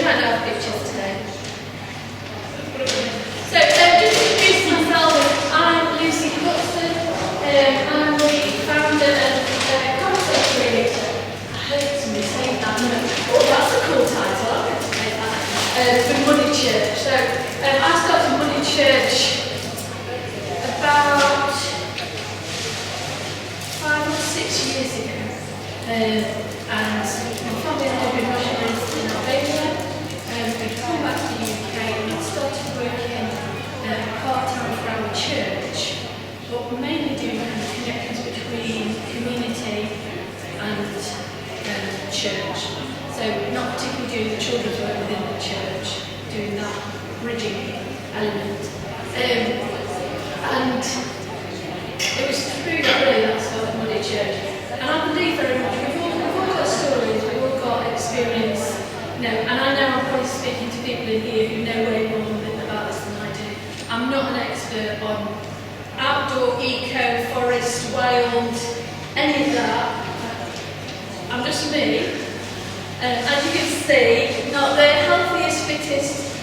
you might not have pictures today. So, just to introduce myself, I'm Lucie Hutson. I'm the founder and concept creator. I heard somebody saying that. Oh, that's a cool title. I'm going to make that. For Money Church. So, I started Money Church about 5 or 6 years ago. And my family and I have been rationalised in Albania. We've come back to the UK and I started working part-time for our church, but mainly doing connections between community and church. So not particularly doing the children's work within the church, doing that bridging element. And it was through that really that I started Money Church. And I believe very much, we've all got stories, we've all got experience, and I know I'm probably speaking to people in here who know way more about this than I do. I'm not an expert on outdoor, eco, forest, wild, any of that. I'm just me. As you can see, not the healthiest, fittest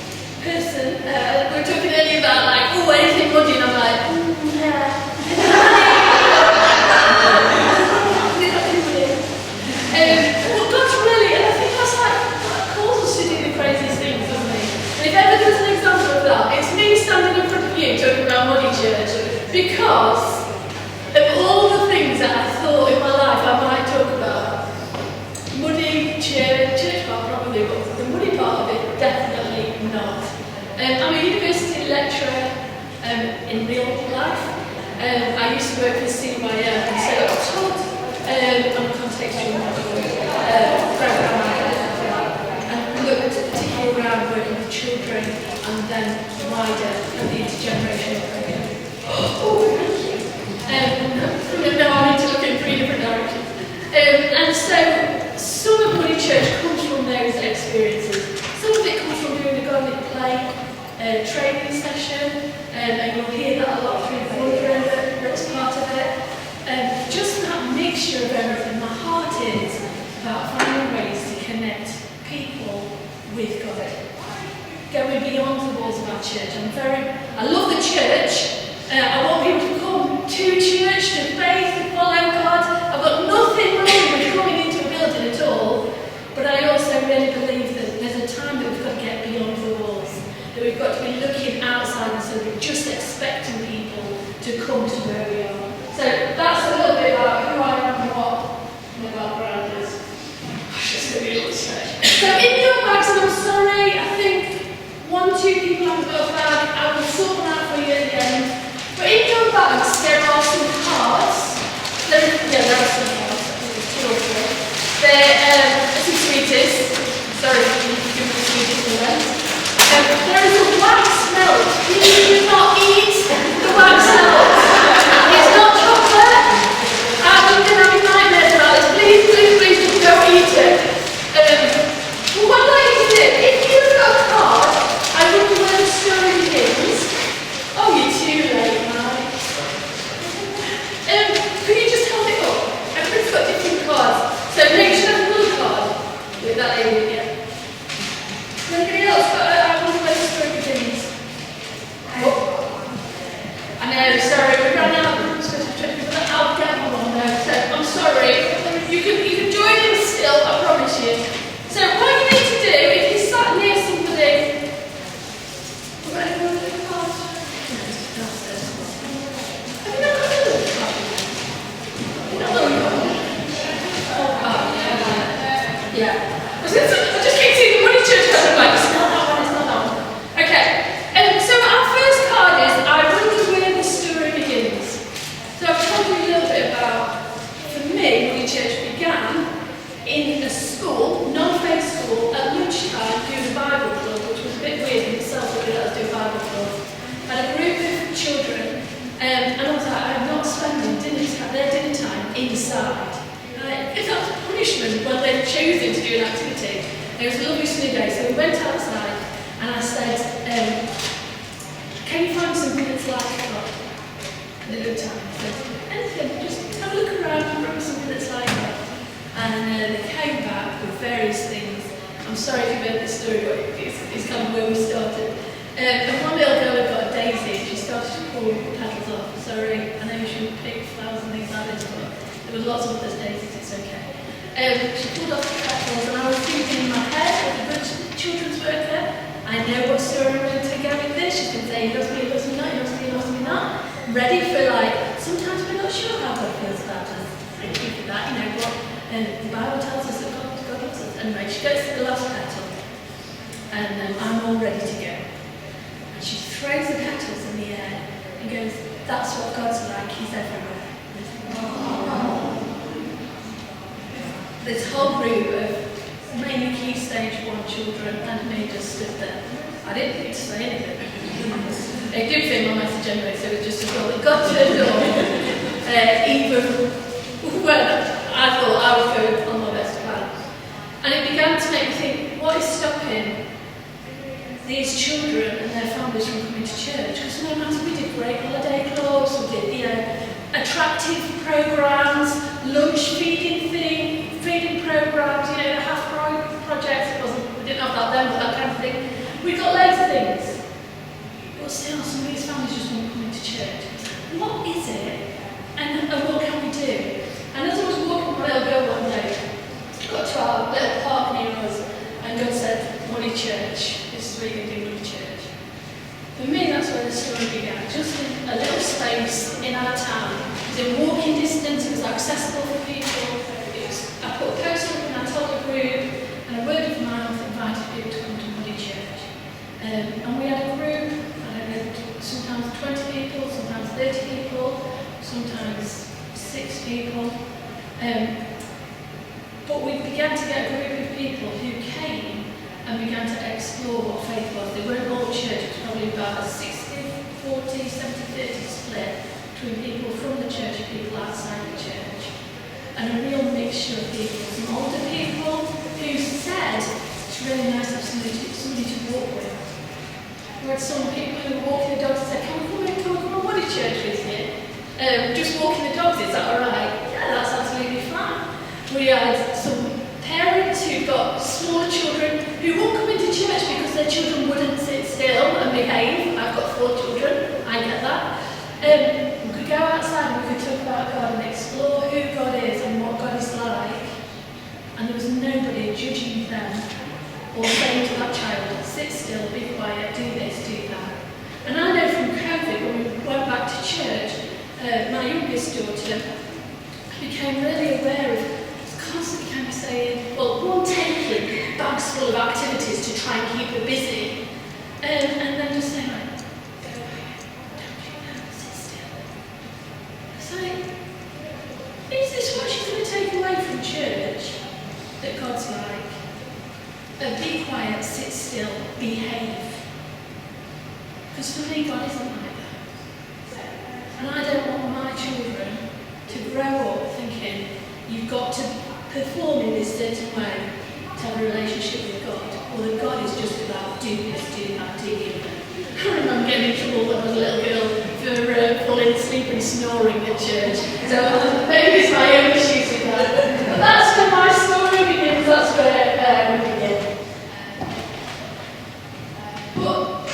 person. We were talking earlier about like, anything muddy, and I'm like, yeah. Well, God's really, and I think that's like, that calls us to do the craziest things, doesn't he? And if ever there's an example of that, it's me standing in front of you talking about Money Church, because of all the things that I thought in my life I might talk about. Money, church part probably, but the money part of it, definitely not. I'm a university lecturer in real life. I used to work for CYM, and so I taught on a contextual program and looked particularly around working with children and then wider and the intergenerational program. Now I need to look in 3 different directions. And so some of Money Church comes from those experiences. Some of it comes from doing a Godly Play training session, and you'll hear that a lot through the program that's part of it. Just that mixture of everything. My heart is about finding ways to connect people with God. Going beyond the walls of our church. I love the church. I want people to come to church, to faith, to follow God. I've got nothing wrong with coming into a building at all. But I also really believe that there's a time that we've got to get beyond the walls. That we've got to be looking outside instead of just expecting people to come to where we are. So that's a little bit about who I am and what my background is. So in your bags, and I'm sorry, I think 1, 2 people haven't got a bag. I will sort them out for you at the end. But in your bags, there are some cards. There are some cards. I think there's 2 or 3. They're some sweeties. Sorry, you can give me the sweeties for them. There is a wax melt. Please do not eat the wax melt. It's not chocolate. I'm going to have nightmares about this. Please just don't eat it. What I'd like you to do, if you've got a card, I want you to story begins. Oh, you're too late, Mike. Could you just hold it up? Everyone's got different cards. So make sure you have another card with that in it. Anybody else got I wonder where the story begins? I know, sorry, we ran out of but I'll get one now. So I'm sorry. You can join in still, I promise you. So what you need to do, if you sat near somebody, have anyone got a card? Have you not got a little card? You not got a card? Oh, yeah. I just keep seeing the Money Church card. I'm like, it's not that one, it's not that one. Okay. So our first card is, I wonder where the story begins. So I've told you a little bit about, for me, Money Church began in a school, non-faith school, at lunchtime doing a Bible club, which was a bit weird in itself that we let us do a Bible club. I had a group of children, and I was like, I'm not spending their dinner time inside. If that's punishment when they're choosing to do an activity. And it was a lovely sunny day, so we went outside, and I said, can you find something that's like that? And they looked at me and said, anything, just have a look around and bring something that's like that. And they came back with various things. I'm sorry if you've heard this story, but it's kind of where we started. And one little girl had got a daisy, and she started to pull the petals off. Sorry, I know she would pick flowers and things like this, but there was lots of other daisies, it's okay. She pulled off the petals, and I was thinking in my head, as a good children's worker, I know what story I'm going to go with this. She's going to say, he loves me, he loves me not, he loves me, he loves me not. Ready for sometimes we're not sure how God feels about us. Thank you for that, but the Bible tells us that God loves us. Anyway, she goes to the last petal, and I'm all ready to go. And she throws the petals in the air and goes, that's what God's like, he's everywhere. This whole group of mainly Key Stage 1 children and me just stood there. I didn't need to say anything. It did fit my message anyway, so it was just a thought that God turned on, even when I thought I was going on my best plan. And it began to make me think, what is stopping these children and their families from coming to church? Because no matter, we did great holiday clubs, we did attractive programs, lunch feeding programs, the half projects. We didn't have that then, but that kind of thing. We got loads of things. But still, some of these families just won't come into church. What is it? And what can we do? And as I was walking with my little girl one day, got to our little park near us, and God said, Money Church. This is where you're going to do Money Church. For me, that's where the story began. Just in a little space in our town. It was in walking distance, it was accessible for people. I put a post up and I told a group, and a word of mouth invited people to come to Money Church. And we had a group, I don't know, sometimes 20 people, sometimes 30 people, sometimes 6 people. But we began to get a group of people who came and began to explore what faith was. They weren't all church, it was probably about a 60, 40, 70, 30 split between people from the church and people outside the church. And a real mixture of people. Some older people who said, it's really nice to have somebody to walk with. We had some people who were walking the dogs and said, can we come on Money Church with you? Just walking the dogs, is that alright? Yeah, that's absolutely fine. We had some parents who got smaller children who won't come into church because their children wouldn't sit still and behave. I've got 4 children, I get that. We could go outside and we could talk about God and explore who God is and what God is like. And there was nobody judging them or saying to that child, sit still, be quiet, do this, do that. And I know from COVID, when we went back to church, my youngest daughter became really aware of constantly kind of saying, one, taking bags full of activities to try and keep her busy, and then just saying, go away, don't do that, sit still. It's like, is this what she's going to take away from church? That God's like, be quiet, sit still, behave. Because for me, God isn't like that. And I don't want my children to grow up thinking, you've got to perform in this certain way to have a relationship with God, or that God is just about do this, do that, do the other. I remember getting in trouble when I was a little girl for falling asleep and snoring at church. So maybe it's my own issues with that. But that's where my story begins, that's where we begin. But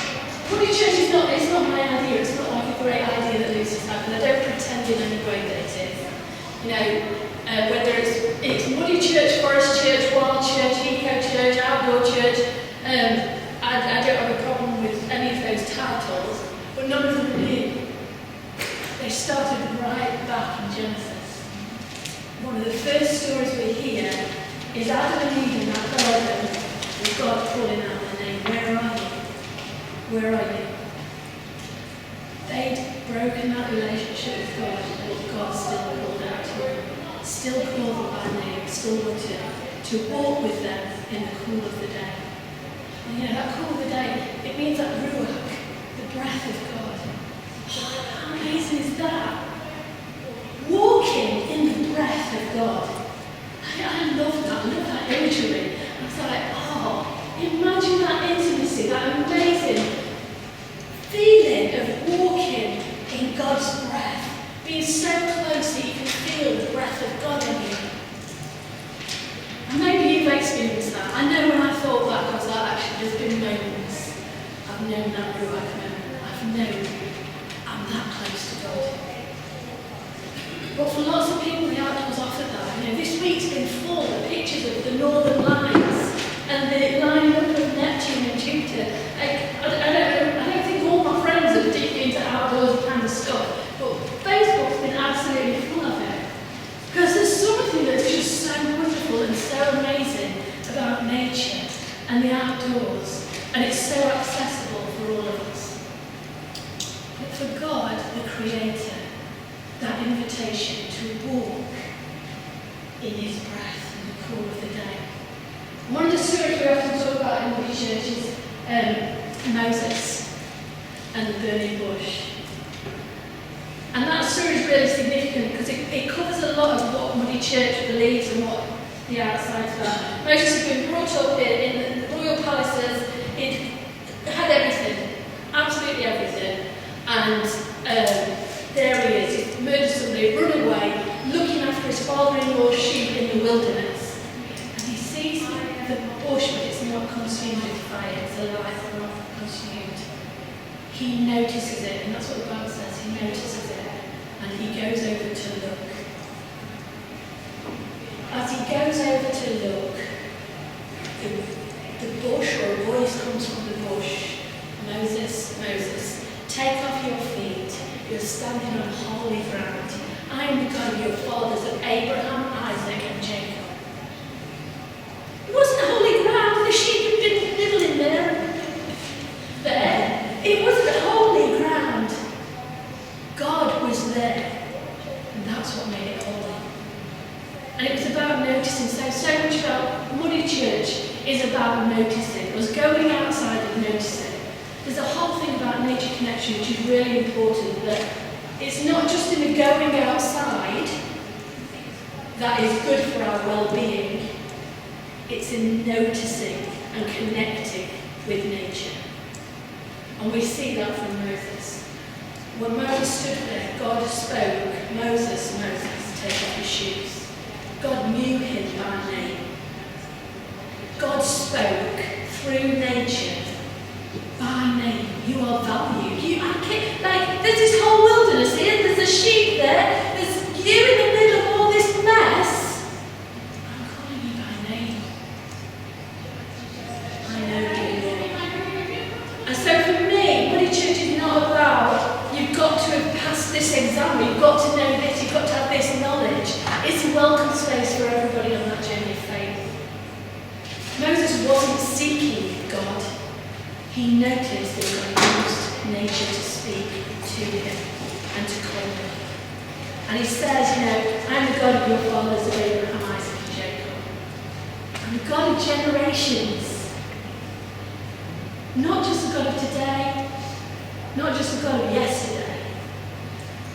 Money Church is not my idea, it's not like a great idea that Lucie's had, and I don't pretend in any way that it is. Whether it's Money Church, Forest Church, Wild Church, Eco Church, Outdoor Church, I don't have a problem with any of those titles, but none of them are new. They started right back in Genesis. One of the first stories we hear is Adam and Eve in that garden with God calling out their name, where are you? Where are you? They'd broken that relationship with God, but God still called out to them. Still called them by name, still wanted to walk with them in the cool of the day. And that cool of the day, it means that ruach, the breath of God. How amazing is that? Walking in the breath of God. I love that. I love that imagery. I was like, imagine that intimacy, that amazing feeling of walking in God's breath, being so close that you can feel the breath of God in you. And maybe you've experienced that. I know when I thought, no, I'm that close to God. But for lots of people, the outdoors offer that. This week's been full of pictures of the northern lights and the lining up of Neptune and Jupiter. I don't think all my friends are particularly into outdoors kind of stuff, but Facebook's been absolutely full of it. Because there's something that's just so wonderful and so amazing about nature and the outdoors, and it's so accessible for all of us. But for God, the Creator, that invitation to walk in His breath in the cool of the day. One of the stories we often talk about in Muddy Church is Moses and the burning bush. And that story is really significant because it covers a lot of what Muddy Church believes and what the outside's about. Moses had been brought up in the royal palaces. It had everything, absolutely everything. And there he is, he's murdered somebody, run away, looking after his father-in-law's sheep in the wilderness. And he sees the bush, but it's not consumed with fire, it's alive, not consumed. He notices it, and that's what the Bible says, he notices it, and he goes over to look. As he goes over to look, the bush, or a voice comes from the bush. Moses, Moses, take off your feet. You're standing on holy ground. I am the God of your fathers, of Abraham, Isaac, and Jacob. It wasn't holy ground. The sheep had been nibbling there. It wasn't holy ground. God was there. And that's what made it holy. And it was about noticing. So much about Muddy Church is about noticing. It was going outside and noticing. There's a whole thing about nature connection which is really important, that it's not just in the going outside that is good for our well-being, it's in noticing and connecting with nature. And we see that from Moses. When Moses stood there, God spoke, Moses, Moses, take off your shoes. God knew him by name. God spoke through nature by name. You are valued. There's this whole wilderness here, there's a sheep there, there's you in the middle of all this mess. I'm calling you by name. I know you. And so for me, Muddy Church is not about you've got to have passed this exam, you've got to know this, you've got to have this knowledge. It's a welcome space for everybody on that journey of faith. Moses wasn't seeking God. He noticed that God used nature to speak to him and to call him. And he says, I'm the God of your fathers, of Abraham, Isaac, and Jacob. I'm the God of generations. Not just the God of today, not just the God of yesterday,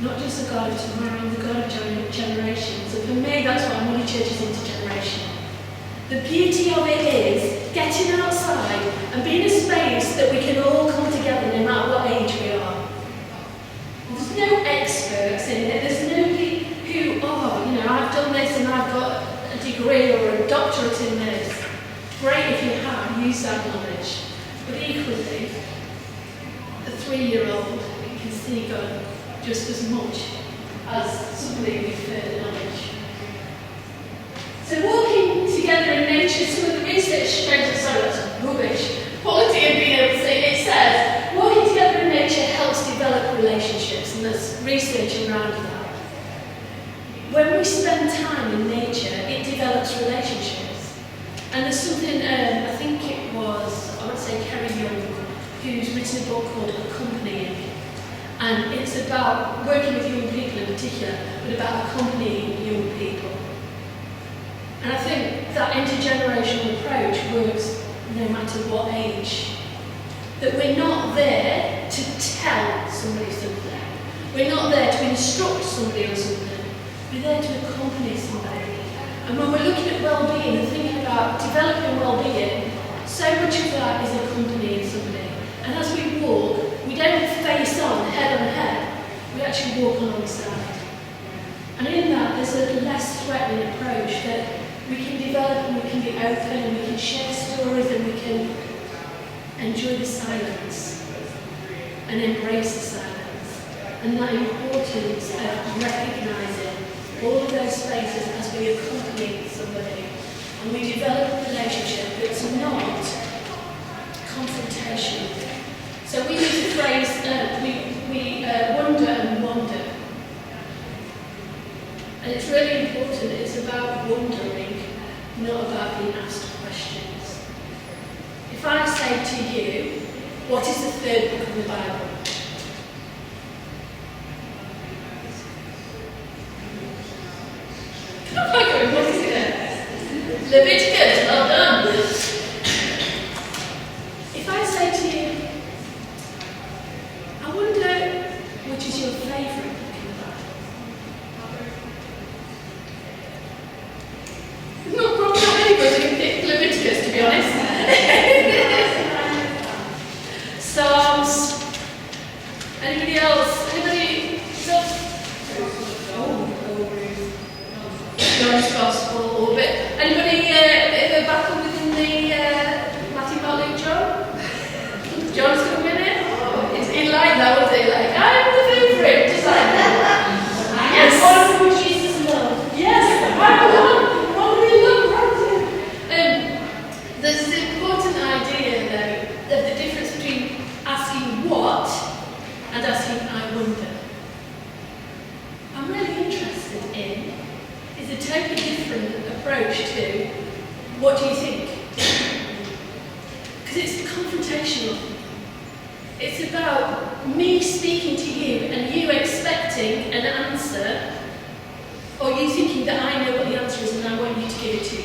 not just the God of tomorrow, I'm the God of generations. And for me, that's why Muddy Church is intergenerational. The beauty of it is getting outside and being a space that we can all come together no matter what age we are. There's no experts in it. There's nobody who, I've done this and I've got a degree or a doctorate in this. Great if you have, use that knowledge. But equally, a 3-year-old can see God just as much as somebody with further knowledge. So walking together in nature, some of the research shows, that's rubbish, quality of being able to see, it says, walking together in nature helps develop relationships, and there's research around that. When we spend time in nature, it develops relationships. And there's something, I think it was, I would say Kerry Young, who's written a book called Accompanying. And it's about working with young people in particular, but about accompanying young people. And I think that intergenerational approach works no matter what age. That we're not there to tell somebody something. We're not there to instruct somebody on something. We're there to accompany somebody. And when we're looking at well-being and thinking about developing well-being, so much of that is accompanying somebody. And as we walk, we don't face on, head on head. We actually walk alongside. And in that, there's a less threatening approach that we can develop and we can be open and we can share stories and we can enjoy the silence. and embrace the silence. And that importance of recognising all of those spaces as we accompany somebody. And we develop a relationship that's not confrontational. So we use the phrase, we wonder and wander. And it's really important, it's about wondering, not about being asked questions. If I say to you, what is the third book of the Bible? What is it? Leviticus, well done. If I say to you, I wonder which is your favourite book in the Bible? There's not anybody who picked Leviticus, to be honest. Psalms. Anybody else? Anybody? John's Gospel, or a bit. Anybody a battle within the Matthew, Mark, Luke, John? John's got a minute? He'd like that, would he? Like, I'm the favourite. Just like that. Yes. One who Jesus loved. Yes. One we love, right? There's this important idea, though, of the difference between asking what and asking I wonder. I'm really interested in is a totally different approach to what do you think? Because it's confrontational. It's about me speaking to you and you expecting an answer, or you thinking that I know what the answer is and I want you to give it to me.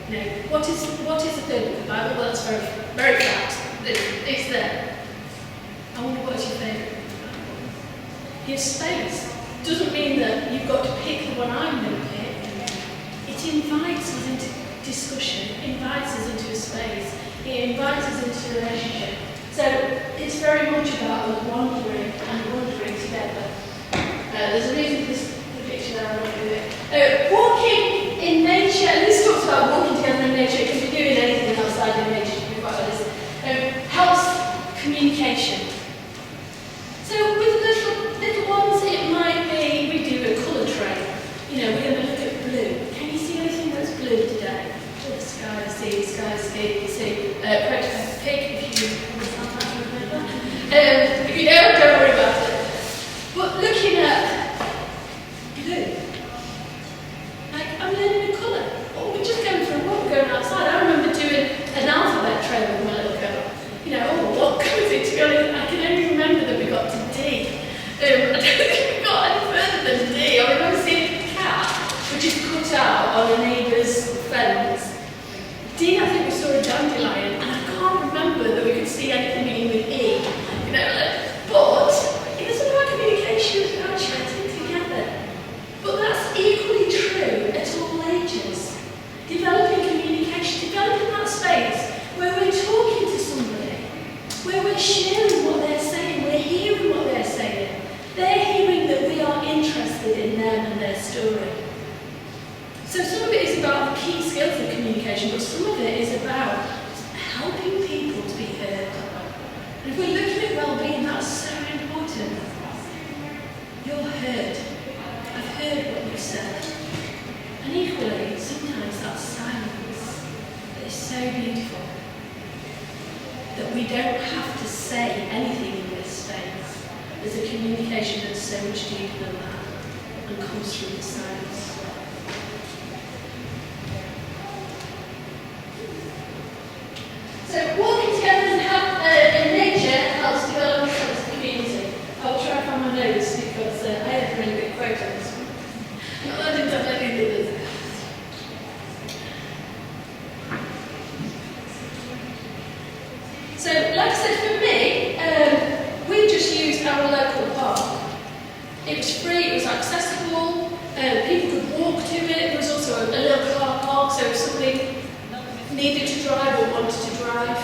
No. What is the third book of the Bible? Well, it's very flat. It's there. I wonder what's your favourite book of the Bible? Give space. Doesn't mean that you've got to pick the one I'm going to pick. It invites us into discussion, it invites us into a space, it invites us into a relationship. So it's very much about us wandering and wandering together. There's a reason for this picture that I'm going to do it. Walking in nature, and this talks about walking together in nature, because we're doing anything outside in nature, to be quite honest, helps communication. So with little ones, it might be we do a colour tray. You know, we're going to look at blue. Can you see anything that's blue today? The sky, see. Correct pig if you remember. If you don't worry about it. But looking at blue, like I'm learning a colour. Or we're just going for a walk, going outside. I remember doing an alphabet tray with my little girl. You know, what colours it? To be honest, I can only remember that we got to D. I don't think we got any further than D. I remember seeing a cat, which is cut out on a neighbour's fence. D, I think we saw a dandelion, and I can't remember that we could see anything beginning with E. You know, but it was about communication, it was about chatting together. But that's equally true at all ages. Developing communication, developing that space where we're talking to somebody, where we're sharing what they're saying, we're hearing what they're saying. They're hearing that we are interested in them and their story. So some of it is about the key skills of communication, but some of it is about helping people to be heard. And if we're looking at well-being, that's so important. You're heard. I've heard what you've said. And equally, sometimes that silence that is so beautiful that we don't have to say anything in this space. There's a communication that's so much deeper than that and comes through the silence. So walking together in nature helps develop a sense of community. I will try and find my notes because I had a really good quote on this one. I didn't have any others. So, like I said, for me, we just used our local park. It was free, it was accessible, people could walk to it. There was also a little car park, so if somebody needed to drive or wanted to drive,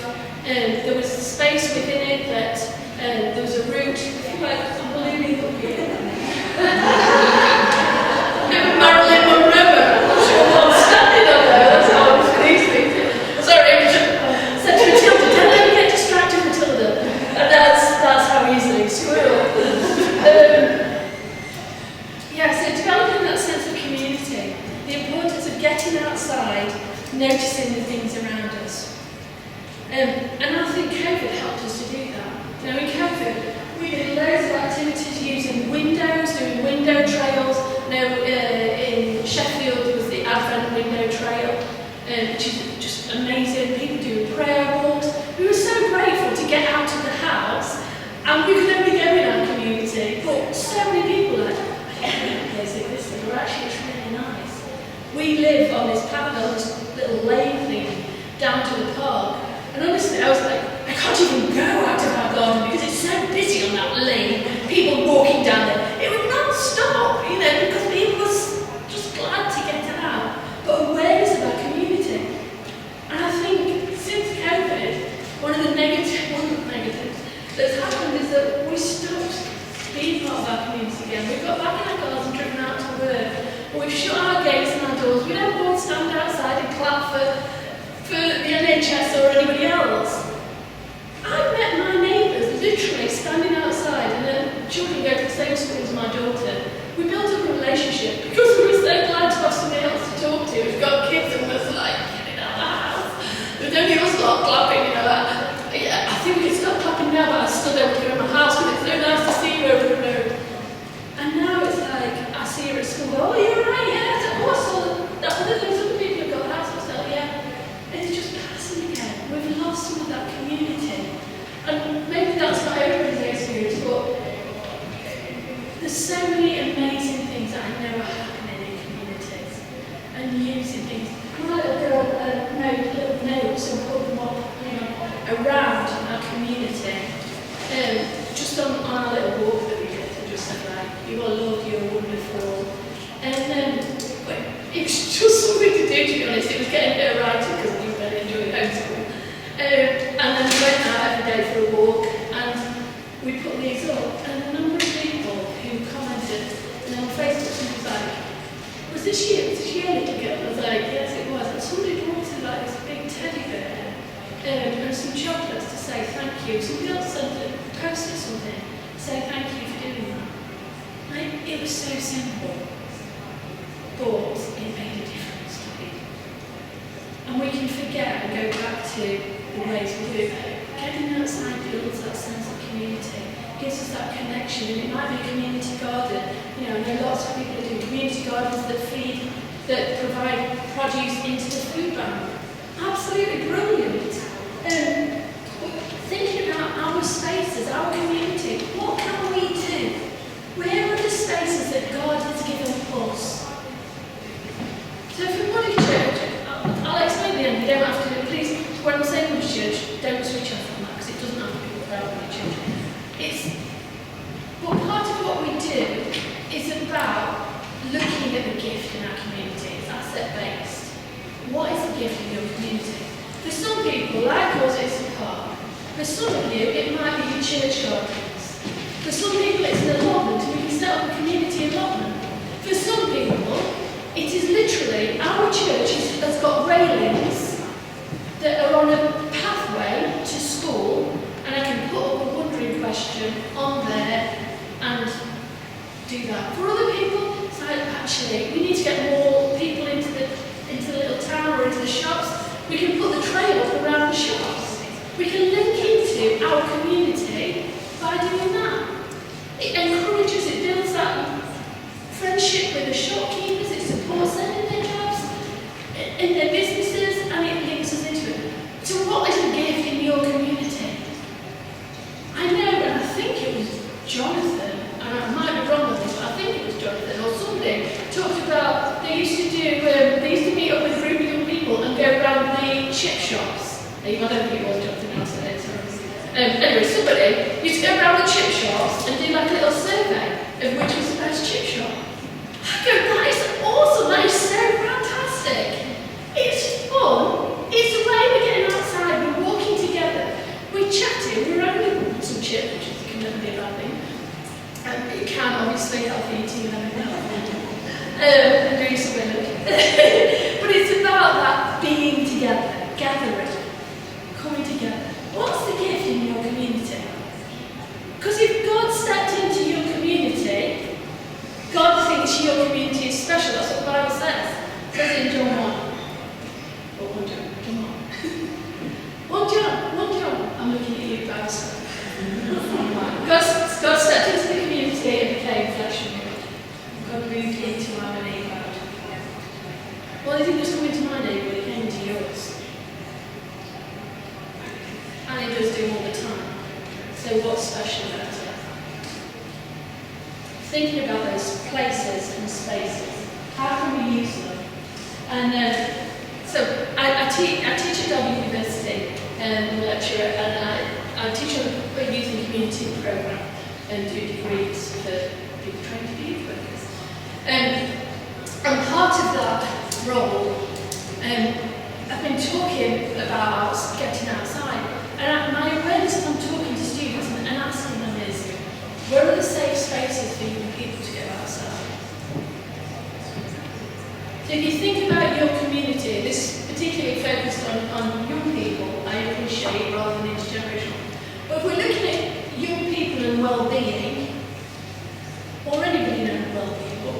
there was space within it that there was a route. Like, I'm believing up here. Marilyn Monroe, I'm not sure what's standing up there, that's how I was with these things. Sorry, said to Matilda, don't let me get distracted, Matilda. And to get out of the house, and we could only go in our community, but so many people are like, I hate a place like this, but actually it's really nice. We live on this path, on this little lane thing, down to the park, and honestly I was like, I can't even go out of our garden because it's so busy on that lane, people walking down there. It would not stop, because people were just glad to get out, but awareness of our community. And I think since COVID, one of the negatives that's happened is that we stopped being part of our community again. We've got back in our cars and driven out to work, but we've shut our gates and our doors. We don't want to stand outside and clap for the NHS or anybody else. I met my neighbours literally standing outside, and their children go to the same school as my daughter. We built up a relationship because we were so glad to have somebody else to talk to. We've got kids and we're like, get out of the house. There's only us lot clapping, I think we can stop clapping now, but I still don't want to go in my house because it's so nice to see you over the road. And now it's like, I see her at school, oh, you're right, yeah, oh, I saw that those other people have got the house, I was like, yeah. And it's just passing again. We've lost some of that community. And maybe that's not everybody's experience, but there's so many amazing things that I know are happening in communities and using things. We might have little notes and put them up, around our community. Just on our little walk that we did, and just said like, you are loved, you are wonderful. And but it was just something to do, to be honest. It was getting a bit of writing because we really enjoyed homeschool. And then we went out every day for a walk, and we put these up, and a number of people who commented, on Facebook, somebody was like, was this you? Was this you, little girl? I was like, yes it was. And somebody brought in like this big teddy bear, and some chocolates to say thank you. Somebody else posted something to say thank you for doing that. It was so simple, but it made a difference to people. And we can forget and go back to the ways we do it. Getting outside builds that sense of community, gives us that connection, and it might be a community garden. I know lots of people are doing community gardens that provide produce into the food bank. Absolutely brilliant. Thinking about our spaces, our community, what can we do? Where are the spaces that God has given us? So for Body Church, I'll explain the end, you don't have to, please, when I'm saying Body Church, don't switch off from that, because it doesn't have to be about Body Church. But part of what we do is about looking at the gift in our community. It's asset-based. What is the gift in your community? For some people, like us, it's a park. For some of you, it might be your church gardens. For some people, it's an allotment, and we can set up a community allotment. For some people, it is literally, our church has got railings that are on a pathway to school, and I can put up a wondering question on there and do that. For other people, it's like, actually, we need to get more people into the little town or into the shops. We can put the trail up around the shops. We can link into our community by doing that. It encourages, it builds that friendship with the shopkeepers, it supports them in their jobs, in their businesses, and it links us into it. So what is a gift in your community? I know, and I think it was Jonathan, and I might be wrong on this, but I think it was Jonathan or somebody talked about they used to meet up with a group of young people and go around the chip shops. I don't think it was Jonathan, I'll say it, sorry. Anyway, somebody used to go around the chip shops and do like a little survey of which was the best chip shop. I go, that is awesome, that is so fantastic. It's fun, it's a way we're getting outside, we're walking together, we're chatting, we're having some chips, which can never be a bad thing. It can, obviously, healthy eating and having healthy and doing some work. But it's about that being together, gathering, coming together. What's the gift in your community? Because if God stepped into your community, God thinks your community is special. That's what the Bible says. It says in John 1. Or 1 John. Come on. 1 John. I'm looking at you, Bible stuff. God stepped into the community and became flesh and blood. God moved into our neighbourhood. Well, he didn't just come into my neighbourhood, he came into yours. And he does do all the time. So what's special about it? Thinking about those places and spaces, how can we use them? And so I teach at Derby University, I'm a lecturer, and I teach on a youth and community programme and do degrees for people trained to be youth workers. And part of that role, I've been talking about getting outside, and my awareness as I'm talking to students and asking them is, where are the safe spaces for young people to go outside? So if you think about your community, this is particularly focused on young people, I appreciate, rather than intergenerational. But if we're looking at young people and well-being, or anybody know well-being, but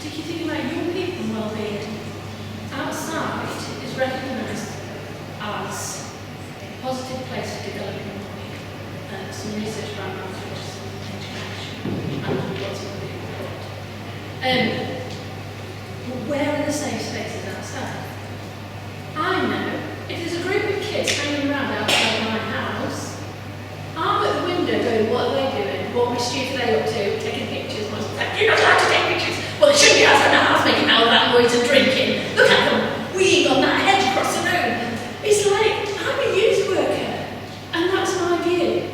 if you think about young people and well-being, outside is recognised as a positive place for developing well-being. Some research around that, which is interaction, and lots of other people. Where are the safe spaces outside? I know if there's a group of kids hanging around outside my house, I'm at the window going, what are they doing? What mischief are they up to? Taking pictures. You're not allowed to take pictures. Well, they shouldn't be outside the house making all that noise and drinking. Look at them, weeing on that hedge across the road. It's like, I'm a youth worker, and that's my view.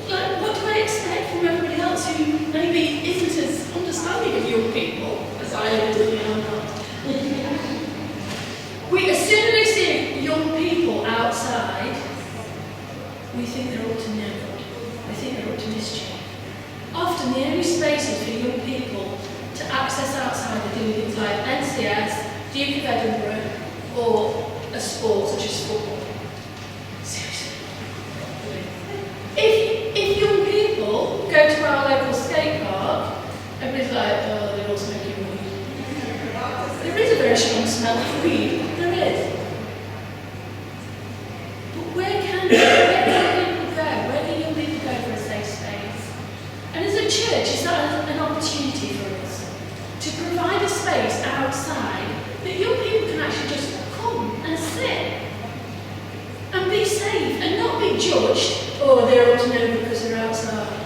Like, what do I expect from everybody else who maybe isn't as understanding of young people as I really am not? As soon as we see young people outside, we think they're up to no good. We think they're up to mischief. Often the only spaces for young people to access outside are doing things like NCS, Duke of Edinburgh, or a sport such as football. Seriously. If young people go to our local skate park, everybody's like, oh, they're all smoking weed. There is a very strong smell of weed. There is. But where can people go? Where can young people go for a safe space? And as a church, is that an opportunity for us to provide a space outside that young people can actually just come and sit and be safe and not be judged, oh, they're up to no good because they're outside.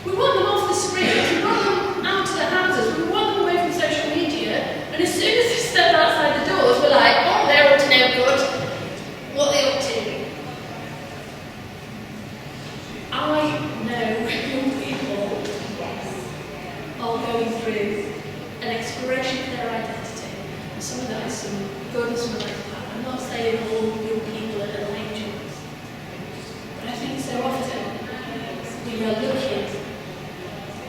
We want them off the streets, we want them out to their houses, we want them away from social media, and as soon as they step outside the doors, we're like, oh, they're up to no good. What are they up to? I know young people are going through an exploration of their identity, and some of that is some good and some of that is bad. I'm not saying all young people are little angels, but I think so often we are looking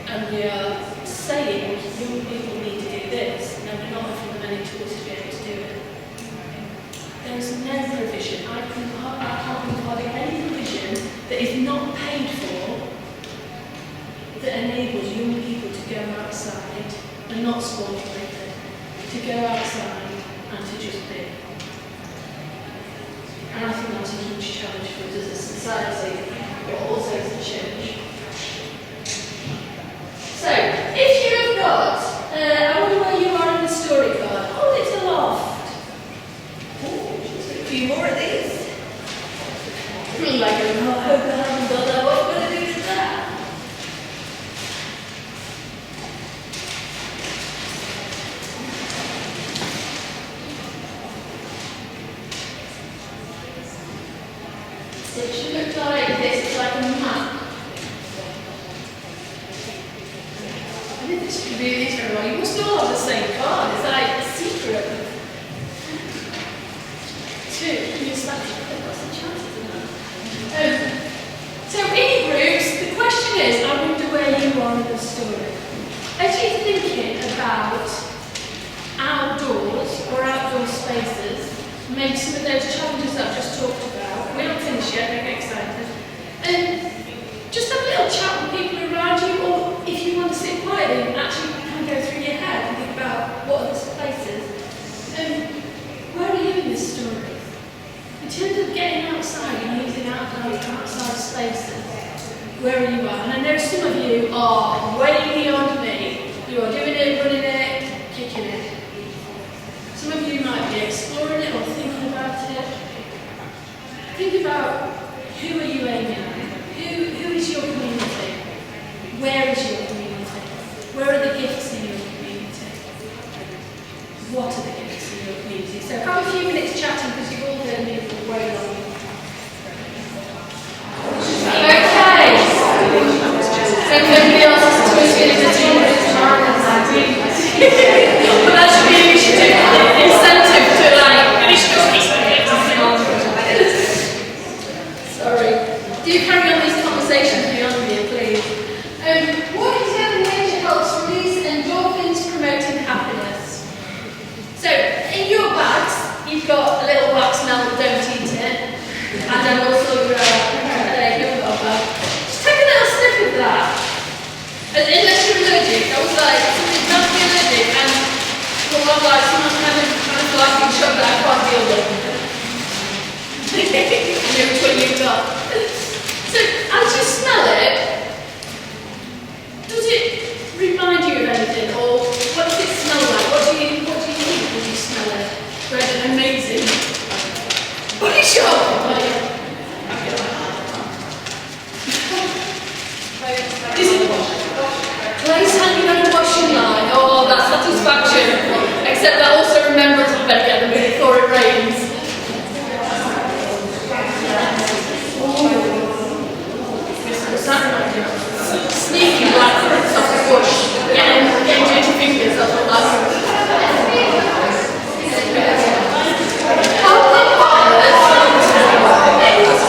and we are saying young people need to do this, and we're not offering them any tools to be able to do it. There is no provision. I can't think of any provision that is not paid for that enables young people to go outside and not sport-related, to go outside and to just be. And I think that's a huge challenge for us as a society, but also as a church. So, if you have got, I wonder where you are in the story card. Oh, it's a loft. Oh, a few more of these. Like, oh, I hope I haven't got that. What am I going to do with that? It should look like this. It's like a map. I think this should be these very well. You must all have the same card. It's like a secret. Two. Use that. What's the chances of that? So in groups, the question is, I wonder where you are in the story. As you're thinking about outdoors or outdoor spaces, maybe some of those challenges that I've just talked about, we're not finished yet, don't get excited. Just have a little chat with people around you, or if you want to sit quietly, actually kind of go through your head and think about what are the places. Where are you in this story? In terms of getting outside and using outside spaces, where are you at? And I know some of you are way beyond me. You are doing it, running it, kicking it. Some of you might be exploring it or thinking about it. Think about Who are you aiming at? Who is your community? Where is your community? Where are the gifts in your community? What are the gifts in your community? So have a few minutes chatting because you've all heard me for way long. Okay. So nobody else is tweeting in the team but that should be you should do an incentive to finish your piece. Sorry. Do carry on these conversations beyond you, please. Walking together in nature helps release endorphins, promoting happiness. So, in your bags, you've got a little wax melt, don't eat it. And then also your yogurt bag. Just take a little sniff of that. Unless you're allergic, I was like, something must be allergic, and I'm like, someone's kind of liking chocolate I can't deal with. I know which one you've got. So, as you smell it, does it remind you of anything, or what does it smell like? What do you think when you smell it? Red, amazing. Body shop! Place hanging on a washing line. Oh, that satisfaction. Except that also remembrance I better get them before it rains. Sneaky black fruits off the bush. Getting dirty fingers, that's what that's.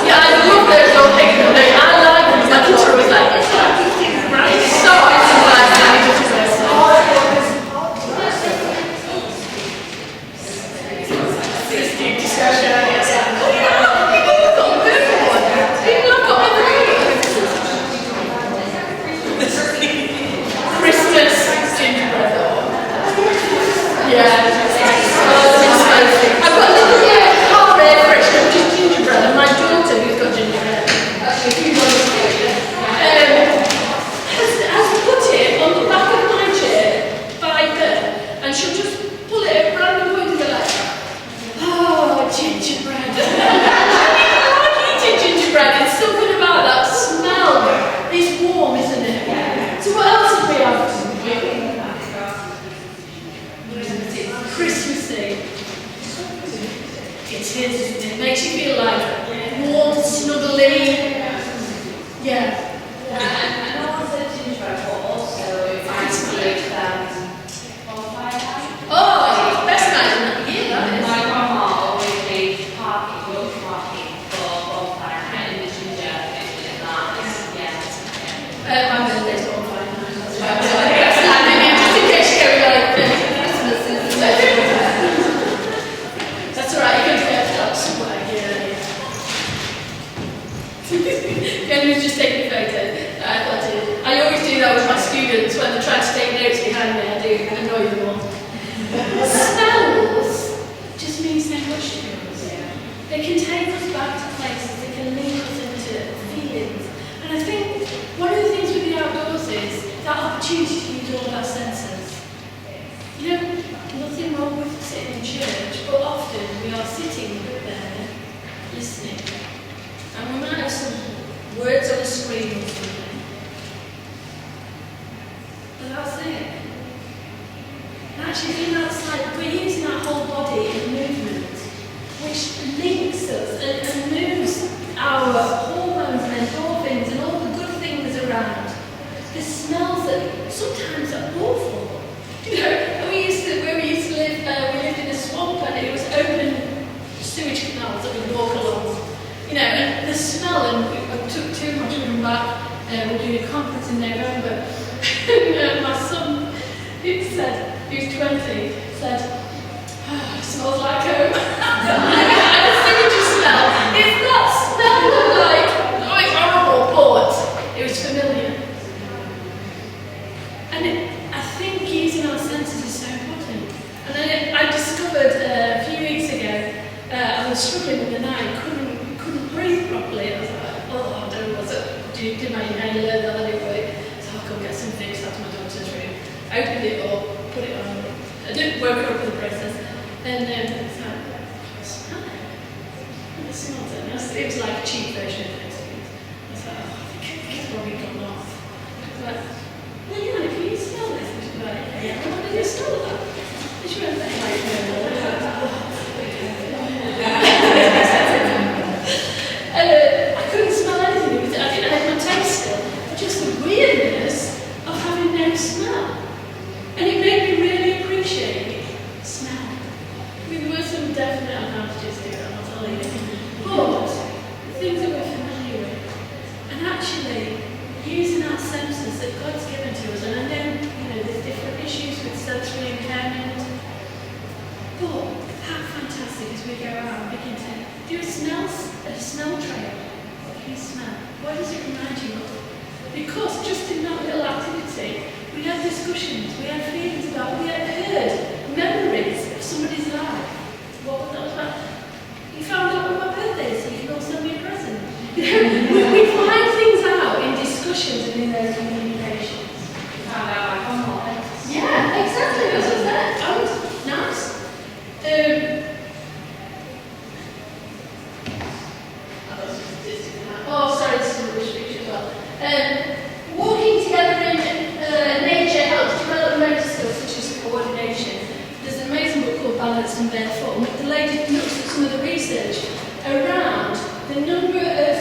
Yeah, I love those old things. I like them. My daughter was like, it's so opened it up, put it on. I didn't work up the process. And it's like, it smells it. It was like a cheap version of it. we'd gone off. Like, Liliana, can you smell this? And she'd be like, yeah, what did you smell that? And she went, like, I couldn't smell anything. I didn't have my taste still. Just the weirdness of having no smell. And it made me really appreciate smell. I mean, there were some definite advantages to it, I'll tell you. But the things that we're familiar with, and actually using our senses that God's given to us, and I know, there's different issues with sensory impairment, but how fantastic as we go out and begin to do a smell trail. What can you smell? What does it remind you of? Because just in that little activity, we had discussions, we had feelings about, we had heard memories of somebody's life. What was that about? You found out on my birthday, so you can all send me a present. We find things out in discussions and in those communications. You found out like online. Yeah, exactly. That's what's there. Oh, nice. Oh, sorry, this is a rubbish picture as well. Walking together in nature helps develop motor skills such as coordination. There's an amazing book called Balance and Barefoot. The lady looks at some of the research around the number of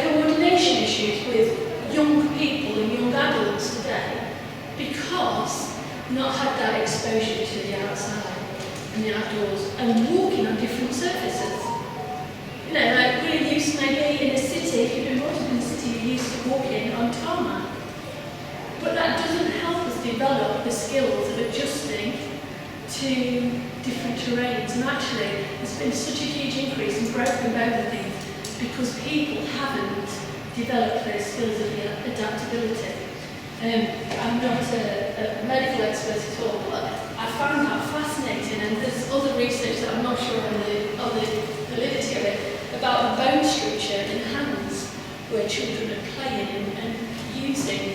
coordination issues with young people and young adults today because not had that exposure to the outside and the outdoors and walking on different surfaces. Like we're used maybe in a city, if you've been brought up in a city, you're used to walking on tarmac. But that doesn't help us develop the skills of adjusting to different terrains. And actually, there's been such a huge increase in broken bone things because people haven't developed those skills of adaptability. I'm not a medical expert at all, but I found that fascinating. And there's other research that I'm not sure on the validity of it, about the bone structure in hands where children are playing and using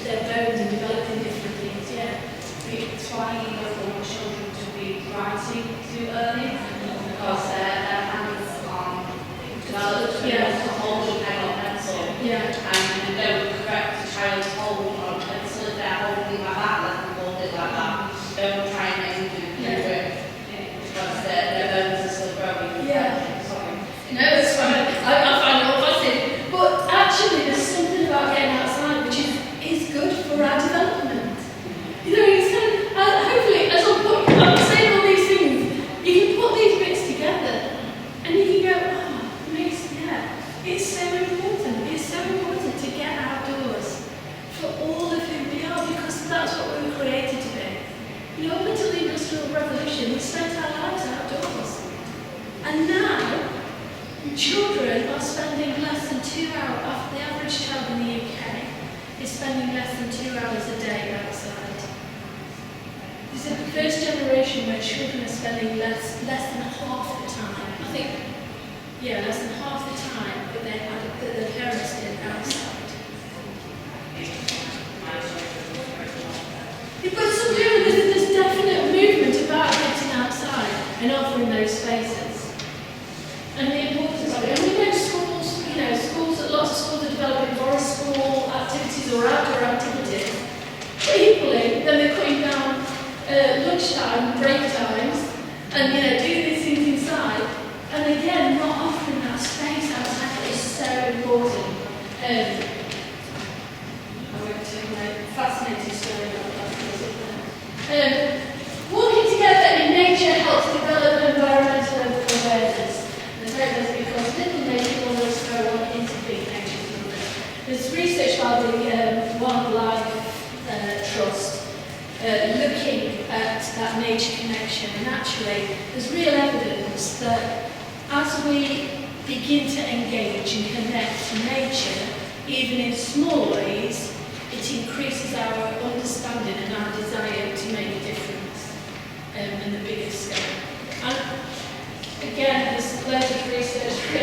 their bones and developing different things. Yeah. It's why you don't want children to be writing too early because their hands aren't developed to hold a pen or pencil. Yeah. And you don't correct a child's hold on a pencil if they're holding like that, let them hold it like that. Don't try and make them do it because their bones are still growing. Yeah. Sorry. No, it's fine. I find it all fascinating. But actually, there's something about getting outside which is good for our development. Hopefully, as I'm saying all these things, you can put these bits together and you can go, it's so important. It's so important to get outdoors for all of who we are because that's what we were created to be. Up until the Industrial Revolution, we spent our lives outdoors. And now, children are spending less than 2 hours, the average child in the UK is spending less than 2 hours a day outside. This is the first generation where children are spending less than half the time. I think, less than half the time that their parents did outside. But somehow there's definite movement about getting outside and offering those spaces. And the importance of it. And we know schools, lots of schools are developing forest school activities or outdoor activities. But equally, then they're cutting down lunchtime, break times, and do these things inside. And again, not offering that space outside that is so important. I went to my fascinating story about that. Walking together in nature helps develop environmental awareness. Because little nature lovers go on into big nature lovers. There's research by the Wildlife Trust looking at that nature connection, and actually there's real evidence that as we begin to engage and connect to nature, even in small ways, it increases our understanding and our desire to make a difference in the bigger scale. And again, there's loads of research. I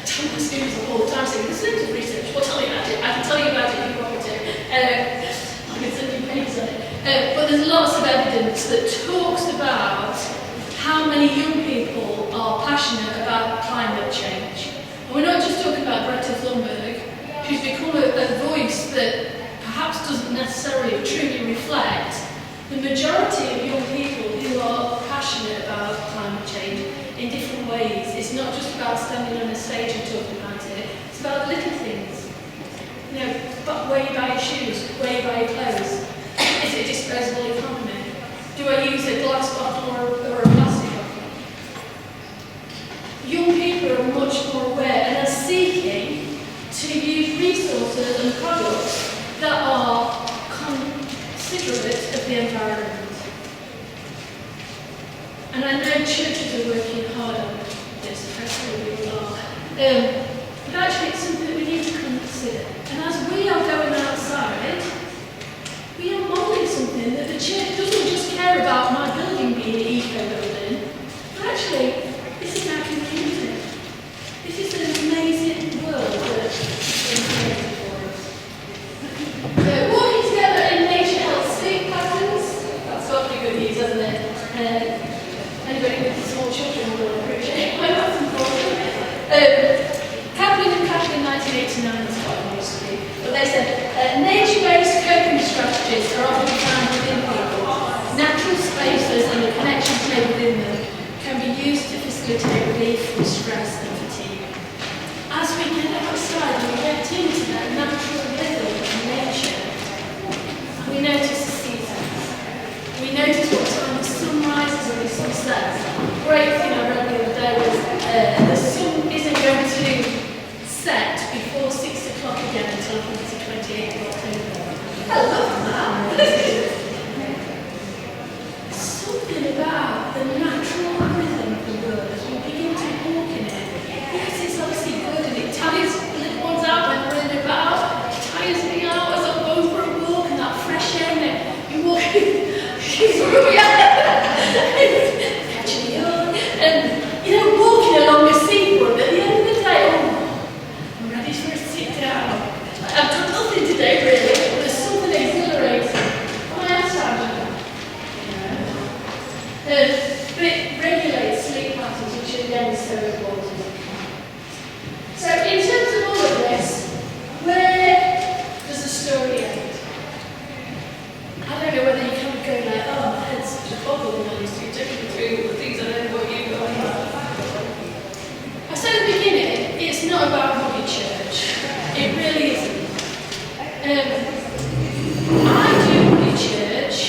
tell my students all the time, saying, there's loads of research, we'll tell you about it. I can tell you about it if you want me to. I can send you papers on it. But there's lots of evidence that talks about how many young people are passionate about climate change. And we're not just talking about Greta Thunberg, who's become from a voice that perhaps doesn't necessarily truly reflect the majority of young people who are passionate about climate change in different ways. It's not just about standing on a stage and talking about it, it's about the little things. You know, but where you buy your shoes, where you buy your clothes. Is it a disposable economy? Do I use a glass bottle or a plastic bottle? Young people are much more aware and are seeking to use resources and products that are considerate of the environment. And I know churches are working hard on this, hopefully we are. But actually it's something that we need to consider. And as we are going outside, we are modelling something that the church doesn't just care about my building being an eco-building, but actually this is our community. This is an amazing world that is created for us. So walking together in nature helps sleep patterns. That's got to be good news, hasn't it? Anybody with small children will appreciate why that's important. Kaplan and Kaplan in 1989 is quite mostly, but they said nature-based coping strategies are often found within people. Natural spaces and the connections made within them can be used to facilitate relief from stress and fatigue. As we get outside and we get into that natural rhythm of nature, we notice the seasons. We notice what time the sun rises and the sun sets. Great thing I read the other day was the sun isn't going to set before 6 o'clock again until I think it's the 28th of October. I love that. There's something about the natural rhythm of the world as we begin to walk in it. Yes, it's obviously good and it tires the little ones out when they're in their bath. It tires me out as I'm going for a walk and that fresh air and you walk catching the yawn. And you know, walking along the seafront at the end of the day, I'm ready for a sit down. I've done nothing today really, but there's something exhilarating. Am I outside? But it regulates sleep patterns, which again is so important. So in terms of all of this, where does the story end? I don't know whether you kind of go like, oh, my head's just boggled and I used to be taking through all the things I don't know what you've got on. I said at the beginning, it's not about hobby church. It really isn't. I do hobby church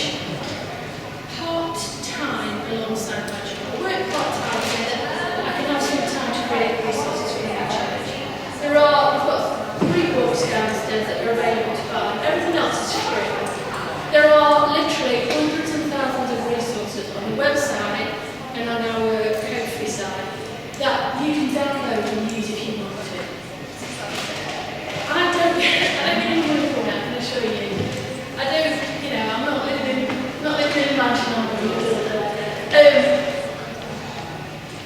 part-time alongside my job. I work part-time so that I can have some time to create resources for the church. We've got 3 books downstairs that are available to buy. Everything else is free. There are literally hundreds and thousands of resources on the website and on our Ko-fi site that you can download and use if you want to. I don't get money from that, I can assure you. I don't, you know, I'm not living in a mansion on the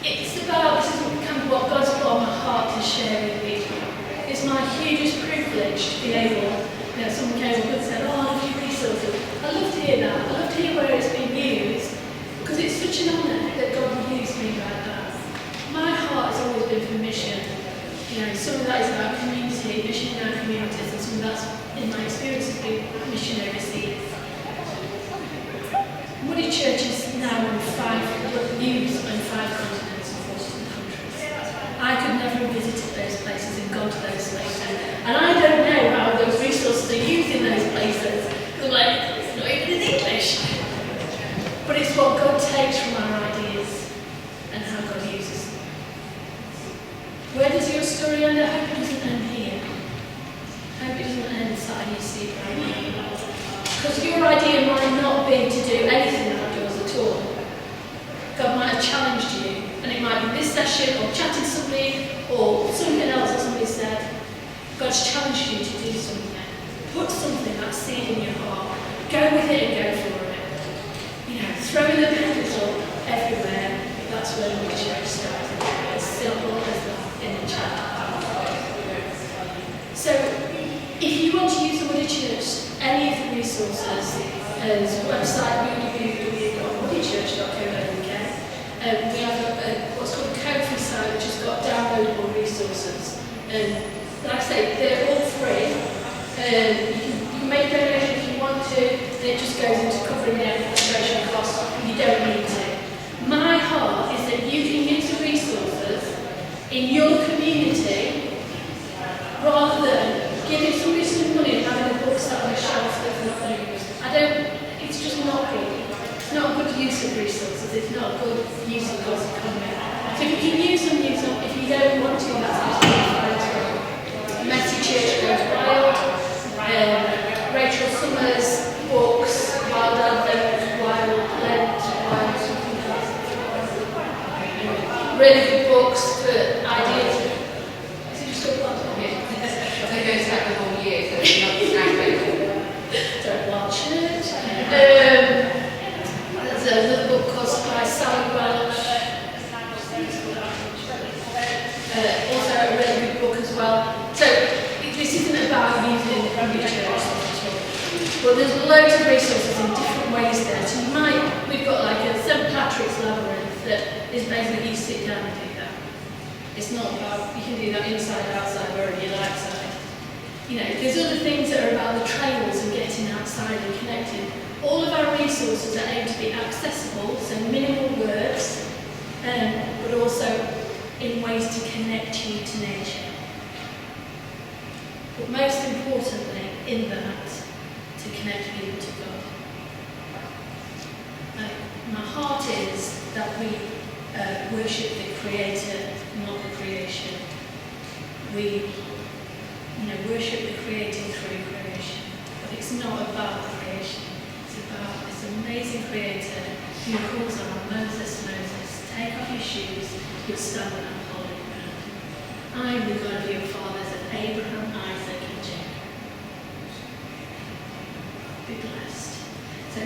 It's about, this is kind of what God's put on my heart to share with people. It's my hugest privilege to be able, you know, someone came up and said, oh, I love your resources. I love to hear that. I love to hear where it's being used, because it's such an honour that God would use me like that. My heart has always been for mission. You know, some of that is about community, mission in our communities, and some of that's, in my experience, has been mission overseas. Muddy Church is now on 5 news on 5 continents and 14 countries. I could never have visited those places and gone to those places. And I don't know how those resources are used in those places. Because like, it's not even in English. But it's what God takes from our ideas and how God uses them. Where does your story end? I hope it doesn't end here. I hope it doesn't end inside your seat right now. Because your idea might not be to do anything outdoors at all. God might have challenged you, and it might be this session, or chatting to somebody, or something else that somebody said. God's challenged you to do something. Put something, that seed in your heart. Go with it and go for it. You know, throwing the petals up everywhere. That's where the church started. As simple as that in the chat. So, if you want to use the Woody Church, any of the resources, as website www.woodychurch.co.uk. We have what's called a Ko-fi site, which has got downloadable resources. Like I say, they're all free. You can make a donation if you want to, and it just goes into covering the administration costs. You don't need to. My heart is that you can use the resources in your community rather than giving somebody some money and having a book sat on a shelf that's not being used. It's just not good. It's not a good use of resources. It's not a good use of God's economy. So if you can use them, use them. If you don't want to, that's absolutely fine as well. Messy Church Goes Wild, Rachel Summers' books, Wild Advent, Wild Lent, Wild something else. Really good books for ideas. Is it just a lot? Yeah. So it goes back the whole year, so it's not snapping. Don't Wild Church. There's another book called by Sally Welsh. Also a really good book as well. So this isn't about using your church at all. But there's loads of resources in different ways there. So we've got like a St Patrick's Labyrinth that is basically you sit down and do that. It's not about, you can do that inside, outside, wherever you like side. There's other things that are about the trails and getting outside and connecting. All of our resources are aimed to be accessible, so minimal words, but also in ways to connect you to nature. But most importantly, in that, to connect people to God. My heart is that we worship the Creator, not the creation. We worship the Creator through creation. But it's not about the creation. It's about this amazing Creator who calls on Moses, take off your shoes, you'll stand on holy ground. I am the God of your fathers of Abraham, Isaac, and Jacob. Be blessed. So,